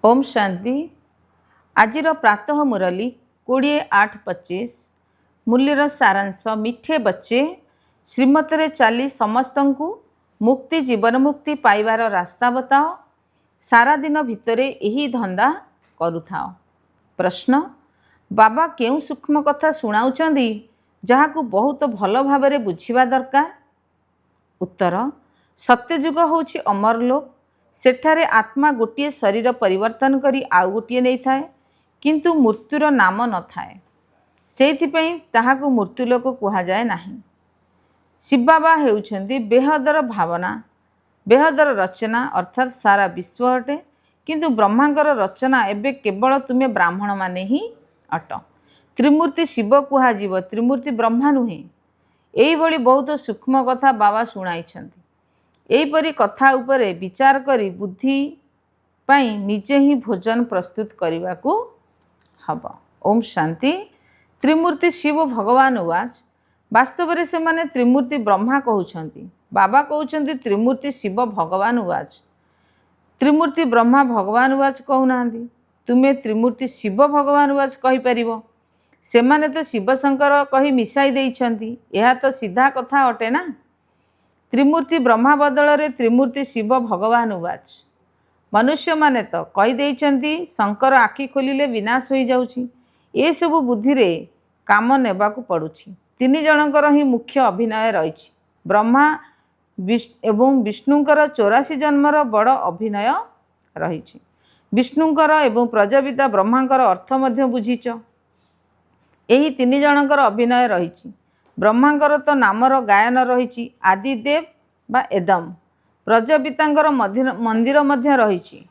ओम शांति। आजिर प्रातः मुरली 20/8/25 मूल्यर सारांश मिठे बच्चे श्रीमतरे चली समस्त को मुक्ति जीवन मुक्ति पाइबार रास्ता बताओ। सारा दिन भितरे यही धंदा करुथाओ। प्रश्न, बाबा क्यों सूक्ष्म कथा शुणाउछंदी जहाकू बहुत भल भाव बुझिबा दरकार। उत्तर, सत्यजुग होछि अमरलोक। सेठारे आत्मा गोटे शरीर परिवर्तन करी आउ गोटे नहीं थाए, किंतु मृत्युर नाम न थाए। सेइथिपई ताहाकू मृत्युलोक कुहा जाए नाही। शिव बाबा हेउछंती बेहदर भावना, बेहदर रचना अर्थात सारा विश्व अटे, किंतु ब्रह्मांकर रचना एबे केवल तुमे ब्राह्मण माने ही अट। त्रिमूर्ति शिव कुहा जीव, त्रिमूर्ति ब्रह्मा नुहे। एई भली बहुत सूक्ष्म कथा बाबा शुणाइछंती। एहीपरी कथा उपरे विचार करी बुद्धि पाई निजे ही भोजन प्रस्तुत करने हब। ओम शांति। त्रिमूर्ति शिव भगवान उवाच। वास्तव में से माने त्रिमूर्ति ब्रह्मा कहउछंती, बाबा कहउछंती त्रिमूर्ति शिव भगवान उवाच। त्रिमूर्ति ब्रह्मा भगवान उवाच कहउनांती। तुमे त्रिमूर्ति शिव भगवान उवाच कहि परिबो। सेमाने तो शिव शंकर कही मिसाई देइछंती। यह तो सीधा कथा अटे ना। त्रिमूर्ति ब्रह्मा बदल रे त्रिमूर्ति शिव भगवान उवाच। मनुष्य माने तो कही देइछंती शंकर आखि खोलिले विनाश हो जाउछि। ए सबु बुद्धि रे काम नेबाकू पड़ुछि। तीन जनकर ही मुख्य अभिनय रहिछि। ब्रह्मा एवं विष्णुंकर 84 जन्मर बड़ अभिनय रहिछि। विष्णुंकर एवं प्रजापिता ब्रह्मांकर अर्थ मध्य बुझिच। एही तीन जनकर अभिनय रहिछि। ब्रह्मांकर तो नामर गायन रहिछि आदिदेव बा एडम। प्रजापितांकर मंदिर मध्य रहिछि।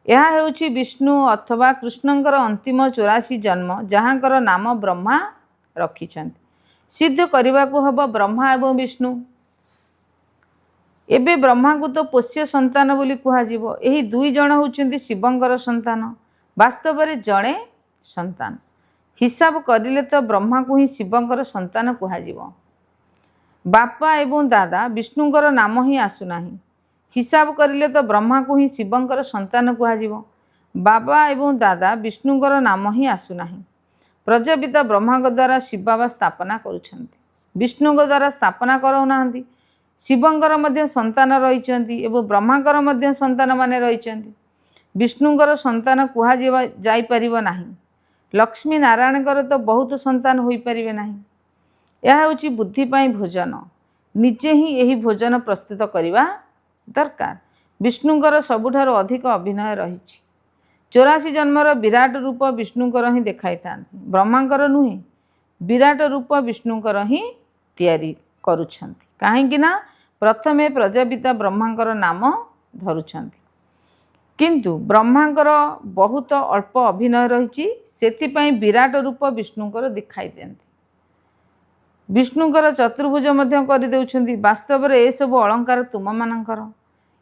यह हेउछि विष्णु अथवा कृष्णंकर अंतिम 84 जन्म, जहाँकर नाम ब्रह्मा रखिछन्ति। सिद्ध करबाकू हब ब्रह्मा एवं विष्णु। एबे ब्रह्मा को तो पोष्य संतान बोली कुहाजिबो। एही दुई जण होउछन्ति शिवंकर संतान। वास्तव में जणे संतान। हिसाब करिले तो ब्रह्मा को ही शिवंकर संतान कुहाजिबो। बापा एवं दादा विष्णुंकर नाम ही आसुनाही। हिसाब करिले तो ब्रह्मा को ही शिवंकर संतान कुहाजिबो। बाबा एवं दादा विष्णुंकर नाम ही आसुनाही। प्रजापिता ब्रह्मा द्वारा शिव बाबा स्थापना करुछन्ति। विष्णु द्वारा स्थापना करउनाहंती। शिवंकर मध्य संतान रहिछन्ति एवं ब्रह्मांकर मध्य संतान माने रहिछन्ति। विष्णुंकर संतान कुहा जाई परिबो नाही। लक्ष्मी नारायणकर तो बहुत संतान होई परिबे नाही। यह होची बुद्धि पाई भोजन। निजे ही यही भोजन प्रस्तुत करिबा दरकार। विष्णुंकर सबुठारो अधिक अभिनय रहिछि। 84 जन्मर विराट रूप विष्णुंकर ही देखाई थांती। ब्रह्मांकर नुहे। विराट रूप विष्णुंकर ही तैयारी करुछन्ति। काहेकि ना प्रथमे प्रजापिता ब्रह्मांकर नाम धरुछन्ति, किंतु ब्रह्मांकर बहुत अल्प अभिनय रहिछि। सेथिपाई विराट रूप विष्णुंकर दिखाई देंती। विष्णुंकर चतुर्भुज मध्य करि देउछन्ति। वास्तव में ए सब अलंकार तुम मानकर।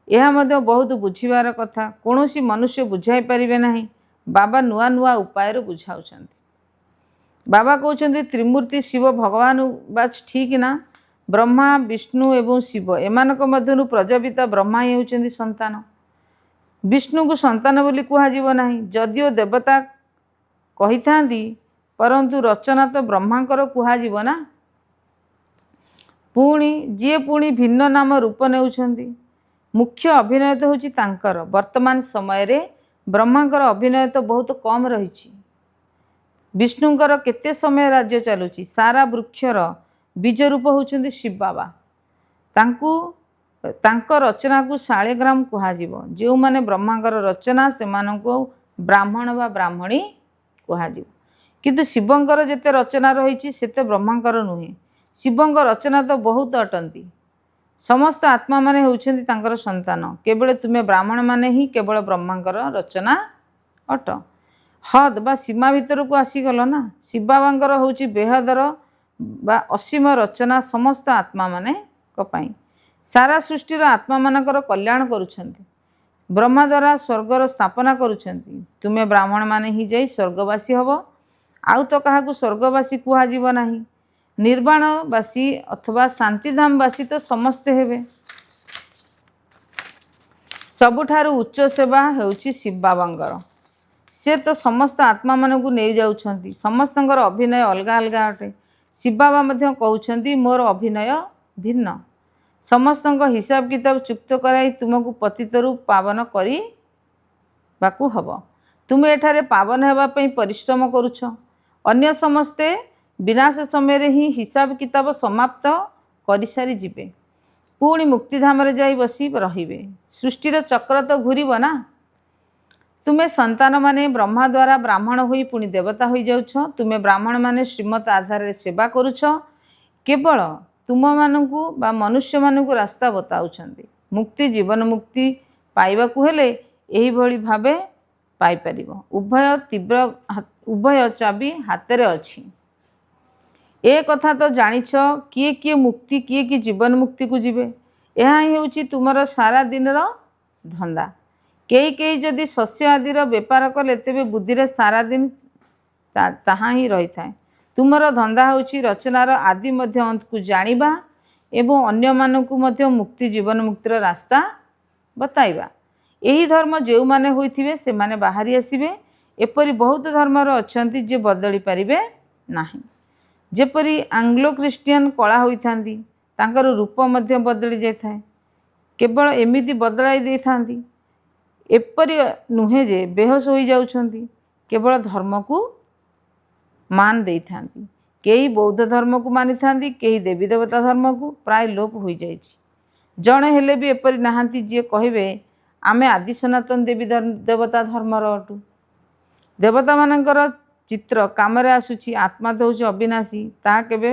यह मध्य बहुत बुझिबार कथा। कोनोसी मनुष्य बुझाई परिबे नाही। बाबा नुआ नुआ उपाय बुझाउछन्ति। बाबा कहउछन्ति त्रिमूर्ति शिव भगवान बाच ठीक ना। ब्रह्मा विष्णु एवं शिव एमानक मध्यरु प्रजापिता ब्रह्मा ही होउछन्ति संतान। विष्णु को संतान बोली कुहाजिब नाही। जदिओ देवता कही थांती, परंतु रचना तो ब्रह्मांकर कुहाजिब ना। पुणी जी पुणी भिन्न नाम रूप नेउछन्ति। मुख्य अभिनय तो होछि तांकर। वर्तमान समय रे ब्रह्मांकर अभिनय तो बहुत कम रहिछि। विष्णुंकर केते समय राज्य चलुछि। सारा वृक्षर बीज रूप होउछन्ति शिव बाबा। तांको रचना को शालिग्राम कुहाजिब। जो माने ब्रह्मांकर रचना सेमानंको ब्राह्मण बा ब्राह्मणी कुहाजिब। किंतु शिवंकर जेते रचना रहिछि सेते ब्रह्मांकर नुहे। शिवंकर रचना तो बहुत अटंती। समस्त आत्मा माने होउछन्ति तांकर संतान। केवल तुमे ब्राह्मण माने ही केवल ब्रह्मांकर रचना अट। हद बा सीमा भीतर को आसीगल ना। शिव बाबांकर होउछि बेहदर बा असीम रचना समस्त आत्मा माने कपाई। सारा सृष्टिर आत्मा मानकर कल्याण करुछन्ति। ब्रह्मा द्वारा स्वर्गर स्थापना करुछन्ति। तुमे ब्राह्मण माने ही जाई स्वर्गवासी हब। आउ तो काहाकू स्वर्गवासी कुहाजिब नाही। निर्वाणवासी अथवा शांतिधामवासी तो समस्ते हेबे। ସବୁଠାରୁ ଉଚ୍ଚ ସେବା ହେଉଛି ଶିବ ବାବାଙ୍କର। ସେ ତ ସମସ୍ତ ଆତ୍ମାମାନଙ୍କୁ ନେଇ ଯାଉଛନ୍ତି। ସମସ୍ତଙ୍କର ଅଭିନୟ ଅଲଗା ଅଲଗା ଅଟେ। ଶିବ ବାବା ମଧ୍ୟ କହୁଛନ୍ତି ମୋର ଅଭିନୟ ଭିନ୍ନ। ସମସ୍ତଙ୍କ ହିସାବ କିତାବ ଚୁକ୍ତ କରାଇ ତୁମକୁ ପତିତରୁ ପାବନ କରିବାକୁ ହେବ। ତୁମେ ଏଠାରେ ପାବନ ହେବା ପାଇଁ ପରିଶ୍ରମ କରୁଛ। ଅନ୍ୟ ସମସ୍ତେ ବିନାଶ ସମୟରେ ହିଁ ହିସାବ କିତାବ ସମାପ୍ତ କରିସାରି ଯିବେ। ପୁଣି ମୁକ୍ତିଧାମରେ ଯାଇ ବସି ରହିବେ। ସୃଷ୍ଟିର ଚକ୍ର ତ ଘୁରିବ ନା। ତୁମେ ସନ୍ତାନମାନେ ବ୍ରହ୍ମା ଦ୍ୱାରା ବ୍ରାହ୍ମଣ ହୋଇ ପୁଣି ଦେବତା ହୋଇଯାଉଛ। ତୁମେ ବ୍ରାହ୍ମଣମାନେ ଶ୍ରୀମତ ଆଧାରରେ ସେବା କରୁଛ। କେବଳ ତୁମମାନଙ୍କୁ ବା ମନୁଷ୍ୟମାନଙ୍କୁ ରାସ୍ତା ବତାଉଛନ୍ତି। ମୁକ୍ତି ଜୀବନ ମୁକ୍ତି ପାଇବାକୁ ହେଲେ ଏହିଭଳି ଭାବେ ପାଇପାରିବ। ଉଭୟ ଚାବି ହାତରେ ଅଛି। ଏ କଥା ତ ଜାଣିଛ କିଏ କିଏ ମୁକ୍ତି କିଏ କିଏ ଜୀବନ ମୁକ୍ତିକୁ ଯିବେ। ଏହା ହିଁ ହେଉଛି ତୁମର ସାରା ଦିନର ଧନ୍ଦା। କେହି କେହି ଯଦି ଶସ୍ୟ ଆଦିର ବେପାର କଲେ ତେବେ ବୁଦ୍ଧିରେ ସାରାଦିନ ତାହା ହିଁ ରହିଥାଏ। ତୁମର ଧନ୍ଦା ହେଉଛି ରଚନାର ଆଦି ମଧ୍ୟ ଅନ୍ତକୁ ଜାଣିବା ଏବଂ ଅନ୍ୟମାନଙ୍କୁ ମଧ୍ୟ ମୁକ୍ତି ଜୀବନ ମୁକ୍ତିର ରାସ୍ତା ବତାଇବା। ଏହି ଧର୍ମ ଯେଉଁମାନେ ହୋଇଥିବେ ସେମାନେ ବାହାରି ଆସିବେ। ଏପରି ବହୁତ ଧର୍ମର ଅଛନ୍ତି ଯେ ବଦଳି ପାରିବେ ନାହିଁ। ଯେପରି ଆଙ୍ଗ୍ଲୋ ଖ୍ରୀଷ୍ଟିଆନ କଳା ହୋଇଥାନ୍ତି, ତାଙ୍କର ରୂପ ମଧ୍ୟ ବଦଳି ଯାଇଥାଏ। କେବଳ ଏମିତି ବଦଳାଇ ଦେଇଥାନ୍ତି, ଏପରି ନୁହେଁ ଯେ ବେହୋସ ହୋଇଯାଉଛନ୍ତି। କେବଳ ଧର୍ମକୁ ମାନ ଦେଇଥାନ୍ତି। କେହି ବୌଦ୍ଧ ଧର୍ମକୁ ମାନିଥାନ୍ତି, କେହି ଦେବୀ ଦେବତା ଧର୍ମକୁ। ପ୍ରାୟ ଲୋପ ହୋଇଯାଇଛି। ଜଣେ ହେଲେ ବି ଏପରି ନାହାନ୍ତି ଯିଏ କହିବେ ଆମେ ଆଦି ସନାତନ ଦେବୀ ଦେବତା ଧର୍ମର ଅଟୁ। ଦେବତାମାନଙ୍କର ଚିତ୍ର କାମରେ ଆସୁଛି। ଆତ୍ମା ତ ହେଉଛି ଅବିନାଶୀ, ତାହା କେବେ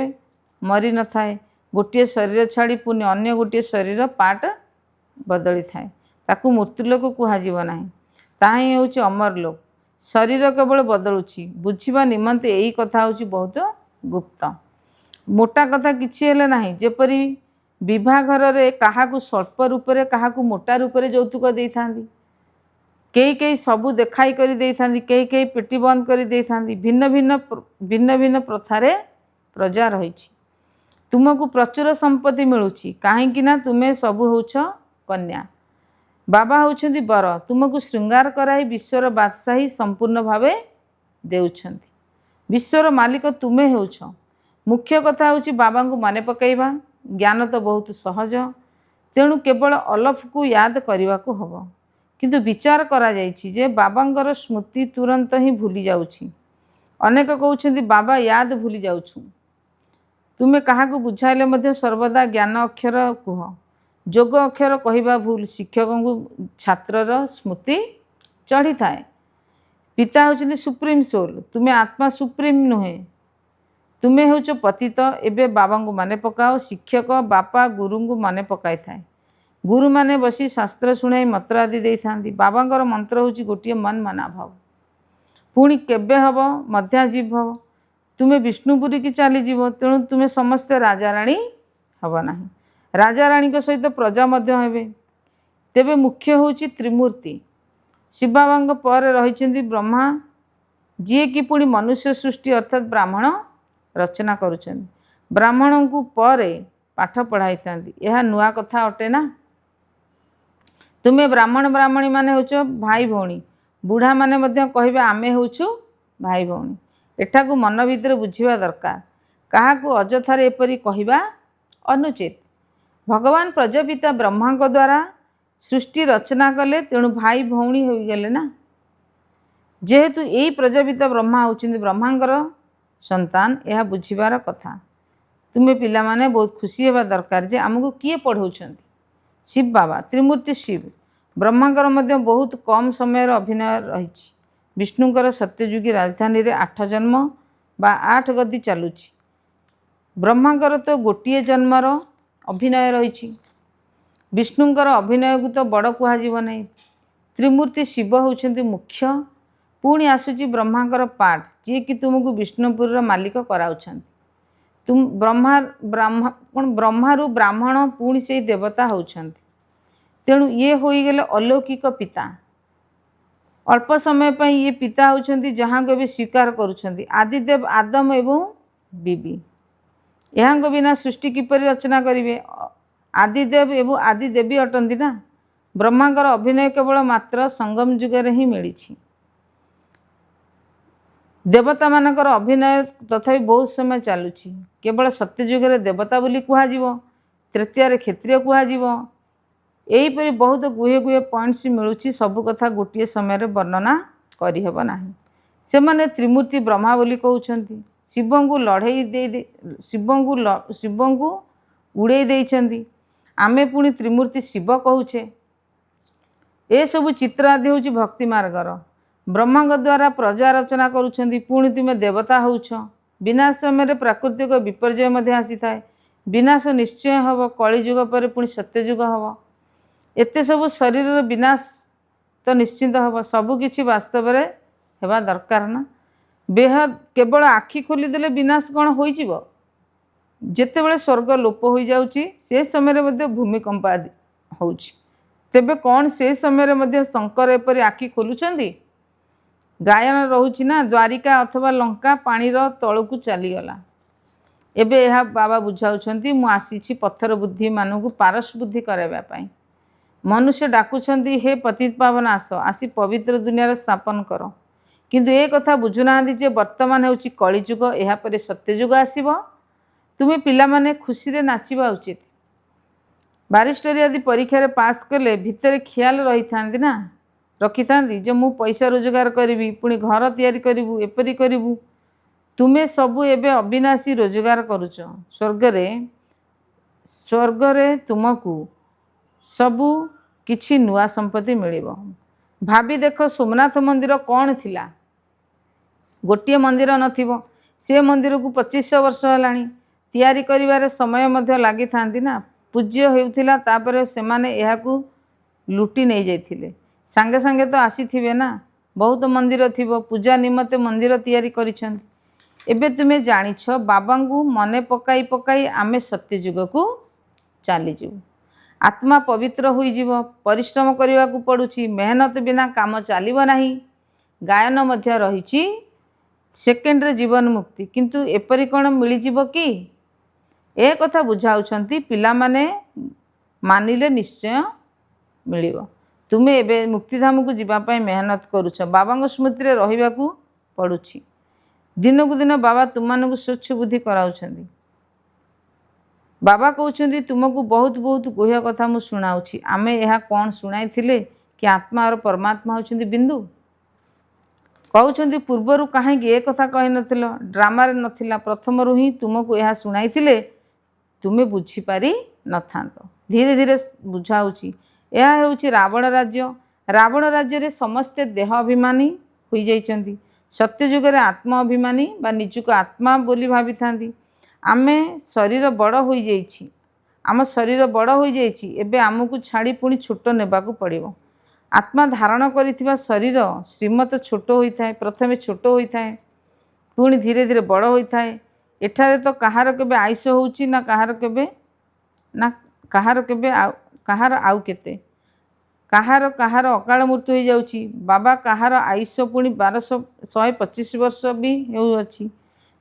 ମରିନଥାଏ। ଗୋଟିଏ ଶରୀର ଛାଡ଼ି ପୁଣି ଅନ୍ୟ ଗୋଟିଏ ଶରୀର ପାର୍ଟ ବଦଳିଥାଏ। ତାକୁ ମୃତ୍ୟୁଲୋକ କୁହାଯିବ ନାହିଁ, ତାହା ହିଁ ହେଉଛି ଅମର ଲୋକ। ଶରୀର କେବଳ ବଦଳୁଛି। ବୁଝିବା ନିମନ୍ତେ ଏହି କଥା ହେଉଛି ବହୁତ ଗୁପ୍ତ। ମୋଟା କଥା କିଛି ହେଲେ ନାହିଁ। ଯେପରି ବିବାହଘରରେ କାହାକୁ ସ୍ୱଳ୍ପ ରୂପରେ କାହାକୁ ମୋଟା ରୂପରେ ଯୌତୁକ ଦେଇଥାନ୍ତି। କେହି କେହି ସବୁ ଦେଖାଇ କରି ଦେଇଥାନ୍ତି, କେହି କେହି ପେଟି ବନ୍ଦ କରି ଦେଇଥାନ୍ତି। ଭିନ୍ନ ଭିନ୍ନ ପ୍ରଥାରେ ପ୍ରଜା ରହିଛି। ତୁମକୁ ପ୍ରଚୁର ସମ୍ପତ୍ତି ମିଳୁଛି କାହିଁକି ନା ତୁମେ ସବୁ ହେଉଛ କନ୍ୟା। ବାବା ହେଉଛନ୍ତି ବର। ତୁମକୁ ଶୃଙ୍ଗାର କରାଇ ବିଶ୍ୱର ବାଦଶାହୀ ସମ୍ପୂର୍ଣ୍ଣ ଭାବେ ଦେଉଛନ୍ତି। ବିଶ୍ୱର ମାଲିକ ତୁମେ ହେଉଛ। ମୁଖ୍ୟ କଥା ହେଉଛି ବାବାଙ୍କୁ ମନେ ପକାଇବା। ଜ୍ଞାନ ତ ବହୁତ ସହଜ, ତେଣୁ କେବଳ ଅଲଫକୁ ୟାଦ କରିବାକୁ ହେବ। କିନ୍ତୁ ବିଚାର କରାଯାଇଛି ଯେ ବାବାଙ୍କର ସ୍ମୃତି ତୁରନ୍ତ ହିଁ ଭୁଲି ଯାଉଛି। ଅନେକ କହୁଛନ୍ତି ବାବା ୟାଦ ଭୁଲି ଯାଉଛୁ। ତୁମେ କାହାକୁ ବୁଝାଇଲେ ମଧ୍ୟ ସର୍ବଦା ଜ୍ଞାନ ଅକ୍ଷର କୁହ। ଯୋଗ ଅକ୍ଷର କହିବା ଭୁଲ। ଶିକ୍ଷକଙ୍କୁ ଛାତ୍ରର ସ୍ମୃତି ଚଢ଼ିଥାଏ। ପିତା ହେଉଛନ୍ତି ସୁପ୍ରିମ୍ ସୋଲ୍। ତୁମେ ଆତ୍ମା ସୁପ୍ରିମ୍ ନୁହେଁ। ତୁମେ ହେଉଛ ପତିତ। ଏବେ ବାବାଙ୍କୁ ମନେ ପକାଅ। ଶିକ୍ଷକ ବାପା ଗୁରୁଙ୍କୁ ମନେ ପକାଇଥାଏ। ଗୁରୁମାନେ ବସି ଶାସ୍ତ୍ର ଶୁଣାଇ ମନ୍ତ୍ର ଆଦି ଦେଇଥାନ୍ତି। ବାବାଙ୍କର ମନ୍ତ୍ର ହେଉଛି ଗୋଟିଏ ମନ ମନା ଭାବ। ପୁଣି କେବେ ହେବ? ମଧ୍ୟାଜୀବ ହେବ। ତୁମେ ବିଷ୍ଣୁପୁରୀକି ଚାଲିଯିବ। ତେଣୁ ତୁମେ ସମସ୍ତେ ରାଜାରାଣୀ ହେବ ନାହିଁ। ରାଜାରାଣୀଙ୍କ ସହିତ ପ୍ରଜା ମଧ୍ୟ ହେବେ। ତେବେ ମୁଖ୍ୟ ହେଉଛି ତ୍ରିମୂର୍ତ୍ତି। ଶିବ ବାବାଙ୍କ ପରେ ରହିଛନ୍ତି ବ୍ରହ୍ମା, ଯିଏକି ପୁଣି ମନୁଷ୍ୟ ସୃଷ୍ଟି ଅର୍ଥାତ୍ ବ୍ରାହ୍ମଣ ରଚନା କରୁଛନ୍ତି। ବ୍ରାହ୍ମଣଙ୍କୁ ପରେ ପାଠ ପଢ଼ାଇଥାନ୍ତି। ଏହା ନୂଆ କଥା ଅଟେ ନା। ତୁମେ ବ୍ରାହ୍ମଣୀମାନେ ହେଉଛ ଭାଇ ଭଉଣୀ। ବୁଢ଼ାମାନେ ମଧ୍ୟ କହିବେ ଆମେ ହେଉଛୁ ଭାଇ ଭଉଣୀ। ଏଠାକୁ ମନ ଭିତରେ ବୁଝିବା ଦରକାର। କାହାକୁ ଅଯଥାରେ ଏପରି କହିବା ଅନୁଚିତ। ଭଗବାନ ପ୍ରଜାପିତା ବ୍ରହ୍ମାଙ୍କ ଦ୍ୱାରା ସୃଷ୍ଟି ରଚନା କଲେ, ତେଣୁ ଭାଇ ଭଉଣୀ ହୋଇଗଲେ ନା। ଯେହେତୁ ଏଇ ପ୍ରଜାପିତା ବ୍ରହ୍ମା ହେଉଛନ୍ତି ବ୍ରହ୍ମାଙ୍କର ସନ୍ତାନ, ଏହା ବୁଝିବାର କଥା। ତୁମେ ପିଲାମାନେ ବହୁତ ଖୁସି ହେବା ଦରକାର ଯେ ଆମକୁ କିଏ ପଢ଼ାଉଛନ୍ତି? ଶିବ ବାବା। ତ୍ରିମୂର୍ତ୍ତି ଶିବ। ବ୍ରହ୍ମାଙ୍କର ମଧ୍ୟ ବହୁତ କମ୍ ସମୟର ଅଭିନୟ ରହିଛି। ବିଷ୍ଣୁଙ୍କର ସତ୍ୟଯୁଗୀ ରାଜଧାନୀରେ 8 ଜନ୍ମ ବା 8 ଗଦି ଚାଲୁଛି। ବ୍ରହ୍ମାଙ୍କର ତ ଗୋଟିଏ ଜନ୍ମର ଅଭିନୟ ରହିଛି। ବିଷ୍ଣୁଙ୍କର ଅଭିନୟକୁ ତ ବଡ଼ କୁହାଯିବ ନାହିଁ। ତ୍ରିମୂର୍ତ୍ତି ଶିବ ହେଉଛନ୍ତି ମୁଖ୍ୟ। ପୁଣି ଆସୁଛି ବ୍ରହ୍ମାଙ୍କର ପାର୍ଟ, ଯିଏକି ତୁମକୁ ବିଷ୍ଣୁପୁରର ମାଲିକ କରାଉଛନ୍ତି। ବ୍ରହ୍ମାରୁ ବ୍ରାହ୍ମଣ ପୁଣି ସେଇ ଦେବତା ହେଉଛନ୍ତି। ତେଣୁ ଇଏ ହୋଇଗଲେ ଅଲୌକିକ ପିତା। ଅଳ୍ପ ସମୟ ପାଇଁ ଇଏ ପିତା ହେଉଛନ୍ତି ଯାହାଙ୍କୁ ଏବେ ସ୍ୱୀକାର କରୁଛନ୍ତି। ଆଦିଦେବ ଆଦମ ଏବଂ ବିବି। ଏହାଙ୍କ ବିନା ସୃଷ୍ଟି କିପରି ରଚନା କରିବେ? ଆଦିଦେବ ଏବଂ ଆଦିଦେବୀ ଅଟନ୍ତି ନା। ब्रह्मांकर अभिनय केवल मात्र संगम जुगरे ही मिली। देवता मानकर अभिनय तथापि बहुत समय चलुची। केवल सत्यजुगे देवता बोली कहुव, तृतीय क्षत्रिय कहुव। यहीपरि बहुत गुहे गुहे पॉइंट्स मिलूँ। सबु कथा गोटे समय वर्णना करहब नाही। से माने त्रिमूर्ति ब्रह्मा बोली कहउछंती। शिव को लड़ई दे शिव को उड़े देइछंती। आमे पुणी त्रिमूर्ति शिव कहूचे। ए सबु चित्र आदि होची भक्ति मार्गर। ब्रह्मा द्वारा प्रजा रचना करुछंती, पुणी तुमे देवता होउछ। विनाश समय प्राकृतिक विपर्यय मध्य आसी थाए। विनाश निश्चय हब। कलिजुग पर पुणी सत्यजुग हब। एते सबु शरीर विनाश तो निश्चिंत हब। सबुकिछि वास्तव रे हेबा दरकार ना। बेहद केवल आखि खोली देले विनाश कौन होई जिवो। जेतेबेले स्वर्ग लोप हो जाउची से समय मध्ये भूमिकंप आदि होउची। तेबे कौन से समय मध्ये शंकर एपरि आखि खोलुचंदी। गायन रहुची ना द्वारिका अथवा लंका पानीर तळकु चली गला। एबे यह बाबा बुझाउछंती मु आसीछि पत्थर बुद्धि मानकु पारस बुद्धि कराइबा पई। मनुष्य डाकुछंती हे पतित पावन आस, आसी पवित्र दुनिया स्थापन कर। किंतु ए कथा बुझुना जे वर्तमान होउची कलिजुग, एहा परे सत्यजुग आसीबो। तुमे पिला माने खुशी रे नाचिबा उचित। बारिस्टरी आदि परीक्षा पास कले भितर ख्याल रही थांदी ना, रखी थांदी जे मु पैसा रोजगार करी, पुणी घर तैयारी करिवु, एपरी करिवु। तुमे सबु एबे अविनाशी रोजगार करुच। स्वर्गरे तुमको सबु किछि नुआ संपत्ति मिलिबो। भाभी देख सोमनाथ मंदिर कौन थिला। गोटे मंदिर नथिबो। से मंदिर को 2500 वर्ष हलानी। तैयारी करिवारे समय मध्य लागि थांदी ना। पूज्य हेउथिला तापरे सेमाने एहाकू लुटी नहीं जाइथिले। सांगे सांगे तो आसीथिबे ना। बहुत मंदिर थिबो, पूजा निमते मंदिर तैयारी करिछंती। एबे तुमे जानिछ बाबांगु मने पकाई पकाई आमे सत्यजुग को चाली जिवु। आत्मा पवित्र होई जीवो। परिश्रम करने को पड़ुछि। मेहनत बिना काम चलिबो नाही। गायन मध्य रहिछि सेकेंड रे जीवन मुक्ति। किंतु एपरि कोन मिली जीवो कि ए कथा बुझाउछंती पिला माने मानिले निश्चय मिलिबो। तुमे एबे मुक्तिधाम को जीवा पई मेहनत करूछ। बाबांग स्मृति रे रहिबाकू पड़ुछि। दिन को दिन बाबा तुमମାନଙ୍କୁ स्वच्छ बुद्धि कराउछंती। बाबा कहउछंती तुमको बहुत बहुत गुह्य कथा मु सुनाउछि। आमे एहा कोन सुनाइथिले कि आत्मा और परमात्मा होछंती बिंदु। कहउछंती पूर्वरु काहे कि ए कथा कहि नथिलो, ड्रामा रे नथिला, प्रथमरु ही तुमको एहा सुनाइथिले तुमे बुझी पारी नथांतो। धीरे धीरे बुझाउछि। एहा हेउछि रावण राज्य। रावण राज्य रे समस्ते देह अभिमानी होई जाइछंती। सत्यजुग रे आत्मा अभिमानी बा निजुको आत्मा बोली भाबी थांती। आमे शरीर बड़ होई जाइछि। आम शरीर बड़ होई जाइछि। एबे आमको छाड़ी पुणी छोट नेबाकू पड़िबो। आत्मा धारण करिथिबा शरीर श्रीमत छोट होई थाए। प्रथमे छोट होई थाए, पुणी धीरे धीरे बड़ होई थाए। एठारे तो कहार केबे आयुष होउछि ना कहार आउ केते। कहार अकाल मृत्यु हो जाउछि। बाबा कहार आयुष पुणी 1225 वर्ष भी हेउछि।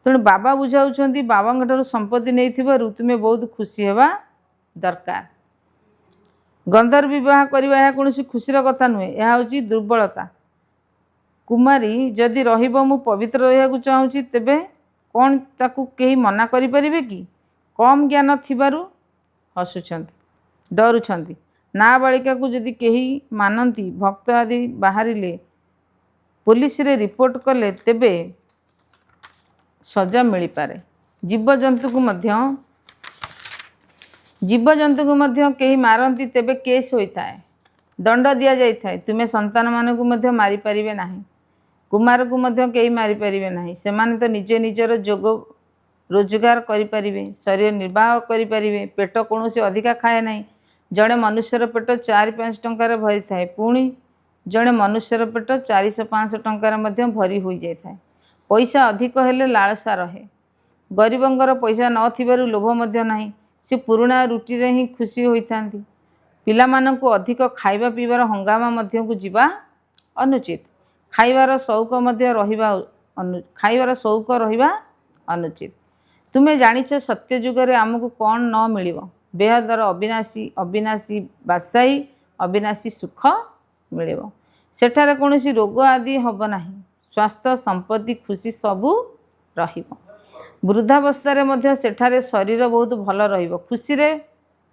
तेणु बाबा बुझाउछंती बाबांग ठारू संपत्ति नहीं थिबारु तुमे बहुत खुशी हेबा दरकार। गंधर्व विवाह करवा यह कौन खुशीर कथा नुहे। यह हूँ दुर्बलता। कुमारी जदि रहिबो मु पवित्र रहिବାକୁ चाहूँगी तेबे कौन ताकू केही मना करि परिबे कि। कम ज्ञान थिबारु हसुछंती, डरुछंती। नाबालिका को जदि केही मानती भक्त आदि बाहरिले पुलिस रे रिपोर्ट कले तेबे सजा मिली पारे। जीवजंतु को मध्य केही मारती तेबे केस होता है, दंड दिया जाय थाए। तुमे संतान मानकु मध्य मारी परिबे नाही। कुमार को मध्य केही मारी परिबे नाही। सेमाने तो निजे निजर जोग रोजगार करि परिबे, शरीर निर्वाह करि परिबे। पेट कोनोसी अधिका खाए नाही। जड़े मनुष्यर पेट 4-5 टंकार भरी थाए, पुणी जड़े मनुष्यर पेट 400-500 टंकार मध्य भरी होई जाय थाए। पैसा अधिक हेले लालसा रहे। गरीबंगर पैसा नथिबारु लोभ मध्य नाही। से पुराणा रुटी रे ही खुशी होइथांती। पिला मानकु अधिक खाइबा पीबार हंगामा मध्य को जीवा अनुचित। खाइबार शौक मध्य रहिबा अनुचित। तुमे जानिछ सत्य जुग रे आमको कौन न मिलिबो। बेहदर अविनाशी बादशाही अविनाशी सुख मिलिब। सेठारे कौनसी रोग आदि हब नाही। स्वास्थ्य संपत्ति खुशी सबू रहिब। वृद्धावस्था मध्य सेठारे शरीर बहुत भल रहिब। खुशी रे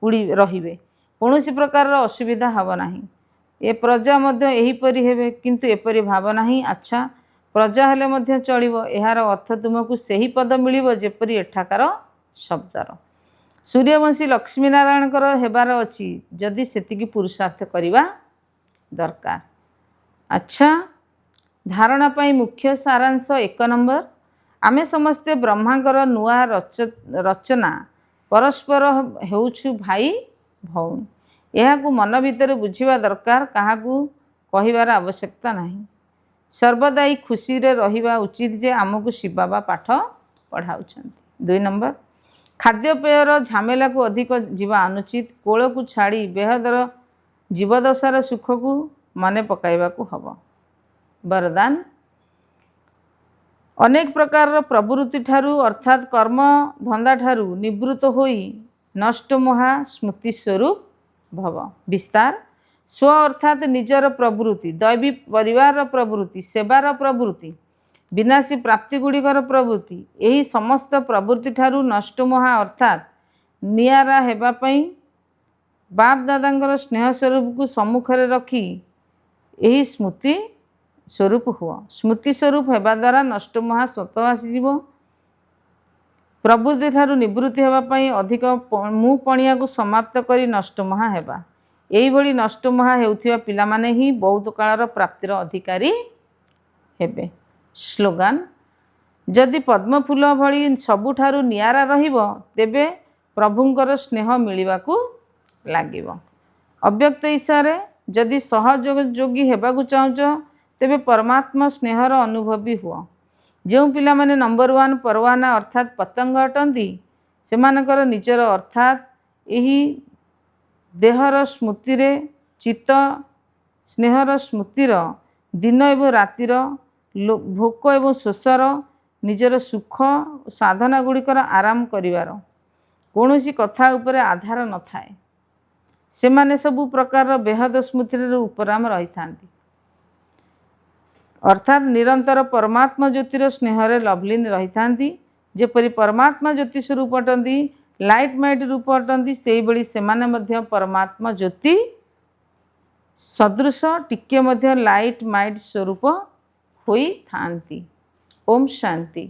उड़ी रहिबे। कौनसी प्रकार असुविधा हब नाही। ए प्रजा मध्य एहीपरि हेबे किंतु एपरि भाव नाही। अच्छा प्रजा हेले मध्य चलिब। एहार अर्थ तुमको सही पद मिलिब जेपरि एठाकार शब्दर। सूर्यवंशी लक्ष्मीनारायणकर हेबार अछि जदि सेतिकी पुरुषार्थ करिबा दरकार। अच्छा धारणा पाई मुख्य सारांश 1 नंबर आमे समस्ते ब्रह्मांकर नुआ रचना परस्पर हेउछु भाई भौणी। एहाकू मन भितर बुझिबा दरकार। काहाकू कहिबार आवश्यकता नाही। सर्वदा ही खुशी रे रहिबा उचित जे आमको शिव बाबा पाठ पढ़ाउछन्ति। 2 नंबर खाद्यपेयर झमेला को अधिक जीवा अनुचित। कोल को छाड़ी बेहदर जीवदशार सुख को मने पकाइबा को हब। वरदान अनेक प्रकार प्रवृत्ति ठारू अर्थात कर्म धंदा ठारू निवृत्त होई नष्ट महा स्मृति स्वरूप भव। विस्तार स्व अर्थात निजर प्रवृत्ति दैवी परिवार प्रवृत्ति सेवार प्रवृत्ति विनाशी प्राप्ति गुड़िकर प्रवृत्ति यही समस्त प्रवृत्ति ठारू नष्ट महा अर्थात नियारा हेबा पई बाप दादांकर स्नेह स्वरूप को सम्मुखरे रखी यही स्मृति स्वरूप हुआ। स्मृति स्वरूप हेबा द्वारा नष्ट महा स्वतः आसीजिव। प्रवृत्ति ठारू निवृत्ति हेबा पई अधिक मु पणिया को समाप्त करी नष्ट महा हेबा। एही भली नष्ट महा हेउथिबा पिलामाने ही बहुत कालर प्राप्तिर अधिकारी हेबे। स्लोगान जदि पद्मफूल भली सबुठारू नियारा रहिब तेबे प्रभुंकर स्नेह मिलिबाकू लागिब। अव्यक्त इशारे जदि सहयोगी हेबाकू चाहुच तेबे परमात्मा स्नेहर अनुभवी हुआ। जो पिला माने नंबर 1 परवाना अर्थात पतंग अटंती सेमानकर निजर अर्थात यही देहर स्मृति रे चित्त स्नेहर स्मृतिर दिन एवं रातिर भोक एवं शोषर निजर सुख साधना गुड़िकर आराम करिवार कौनसी कथा उपरे आधार न थाए। सेमाने सबु प्रकार बेहद स्मृति रे उपराम रही थांती। अर्थात निरंतर परमात्मा ज्योतिर स्नेहरे लवलीन रही थांती। जेपरि परमात्मा ज्योति स्वरूप अटंती लाइट माइट रूप अटंती से बड़ी सेमाने मध्य परमात्मा ज्योति सदृश टिके मध्य लाइट माइट स्वरूप होई थांती। ओम शांति।